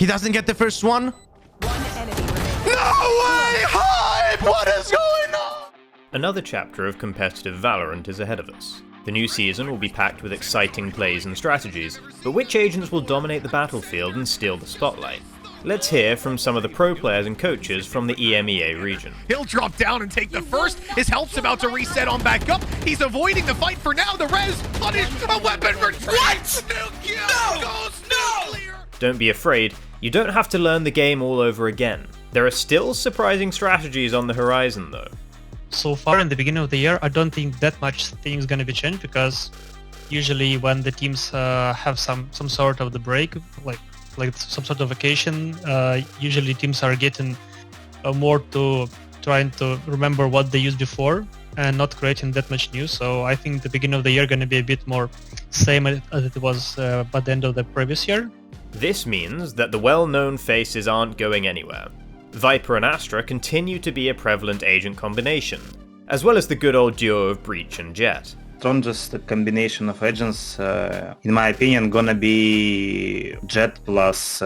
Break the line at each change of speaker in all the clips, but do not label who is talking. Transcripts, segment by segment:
He doesn't get the first one.
One enemy remaining.
No way! Hype! What is going on?
Another chapter of competitive Valorant is ahead of us. The new season will be packed with exciting plays and strategies, but which agents will dominate the battlefield and steal the spotlight? Let's hear from some of the pro players and coaches from the EMEA region.
He'll drop down and take the first. His health's about to reset on back up. He's avoiding the fight for now. The res punish. A weapon retreat. What? No!
Don't be afraid, you don't have to learn the game all over again. There are still surprising strategies on the horizon though.
So far in the beginning of the year, I don't think that much things gonna be changed, because usually when the teams have some sort of the break, like some sort of vacation, usually teams are getting more to trying to remember what they used before and not creating that much new. So I think the beginning of the year going to be a bit more same as it was by the end of the previous year.
This means that the well-known faces aren't going anywhere. Viper and Astra continue to be a prevalent agent combination, as well as the good old duo of Breach and Jet.
Strongest combination of agents, in my opinion, gonna be Jet plus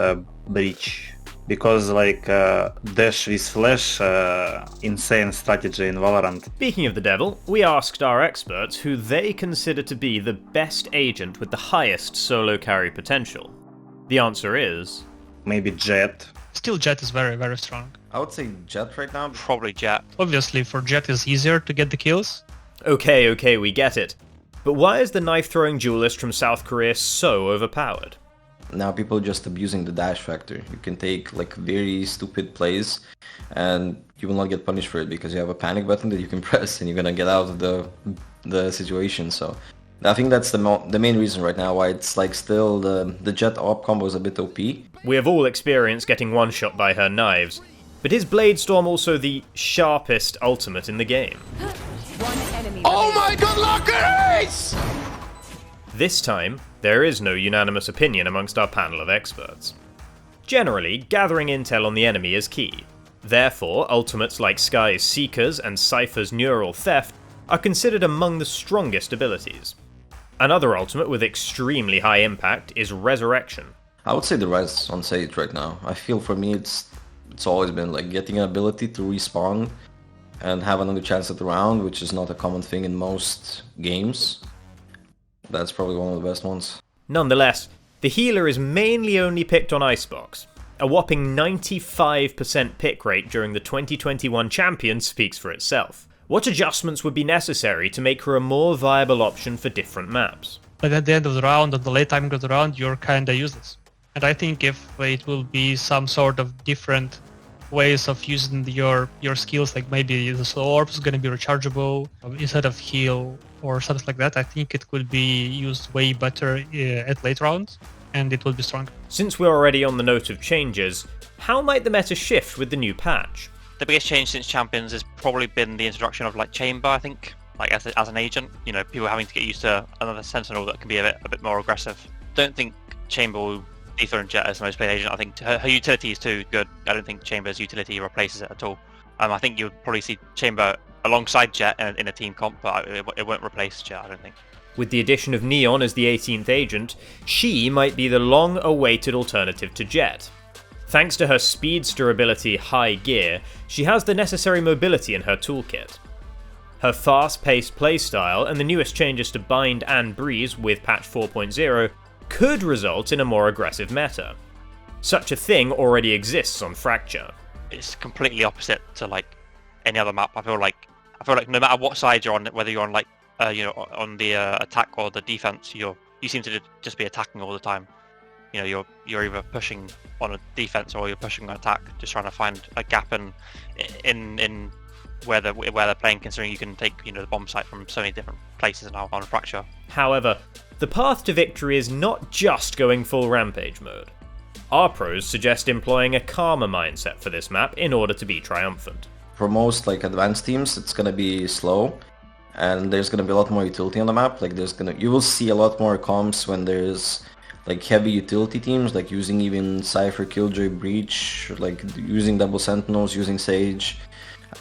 Breach, because like Dash with Flash, insane strategy in Valorant.
Speaking of the devil, we asked our experts who they consider to be the best agent with the highest solo carry potential. The answer is...
maybe Jet.
Still, Jet is very, very strong.
I would say Jet right now.
Probably Jet.
Obviously, for Jet it's easier to get the kills.
Okay, we get it. But why is the knife-throwing duelist from South Korea so overpowered?
Now people just abusing the dash factor. You can take like very stupid plays and you will not get punished for it because you have a panic button that you can press and you're gonna get out of the situation. So I think that's the main reason right now why it's like still the Jet op combo is a bit OP.
We have all experienced getting one-shot by her knives, but is Bladestorm also the sharpest ultimate in the game?
One enemy
Oh
remaining.
my god, look at Ace!
This time, there is no unanimous opinion amongst our panel of experts. Generally, gathering intel on the enemy is key. Therefore, ultimates like Sky's Seekers and Cypher's Neural Theft are considered among the strongest abilities. Another ultimate with extremely high impact is Resurrection.
I would say the Res on Sage right now. I feel for me it's always been like getting an ability to respawn and have another chance at the round, which is not a common thing in most games. That's probably one of the best ones.
Nonetheless, the healer is mainly only picked on Icebox. A whopping 95% pick rate during the 2021 champion speaks for itself. What adjustments would be necessary to make her a more viable option for different maps?
Like at the end of the round, at the late time of the round, you're kinda useless. And I think if it will be some sort of different ways of using your skills, like maybe the slow orb is going to be rechargeable instead of heal or something like that, I think it could be used way better at late rounds and it will be stronger.
Since we're already on the note of changes, how might the meta shift with the new patch?
The biggest change since Champions has probably been the introduction of like Chamber, I think, like as an agent. You know, people having to get used to another Sentinel that can be a bit more aggressive. Don't think Chamber will Ether and Jet as the most played agent. I think her utility is too good. I don't think Chamber's utility replaces it at all. I think you'll probably see Chamber alongside Jet in a team comp, but it won't replace Jet, I don't think.
With the addition of Neon as the 18th agent, she might be the long-awaited alternative to Jet. Thanks to her speedster ability High Gear, she has the necessary mobility in her toolkit. Her fast-paced playstyle and the newest changes to Bind and Breeze with patch 4.0 could result in a more aggressive meta. Such a thing already exists on Fracture.
It's completely opposite to like any other map. I feel like no matter what side you're on, whether you're on like on the attack or the defense, you seem to just be attacking all the time. You know, you're either pushing on a defense or you're pushing on attack, just trying to find a gap in where they're playing, considering you can take the bomb site from so many different places now on Fracture.
However, the path to victory is not just going full Rampage mode. Our pros suggest employing a calmer mindset for this map in order to be triumphant.
For most like advanced teams, it's gonna be slow, and there's gonna be a lot more utility on the map. Like you will see a lot more comps when there's like heavy utility teams, like using even Cypher, Killjoy, Breach, like using double Sentinels, using Sage,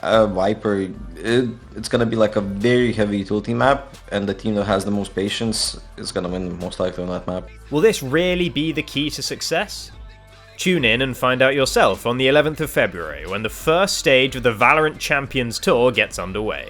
Viper. It's gonna be like a very heavy utility map, and the team that has the most patience is gonna win most likely on that map.
Will this really be the key to success? Tune in and find out yourself on the 11th of February when the first stage of the Valorant Champions Tour gets underway.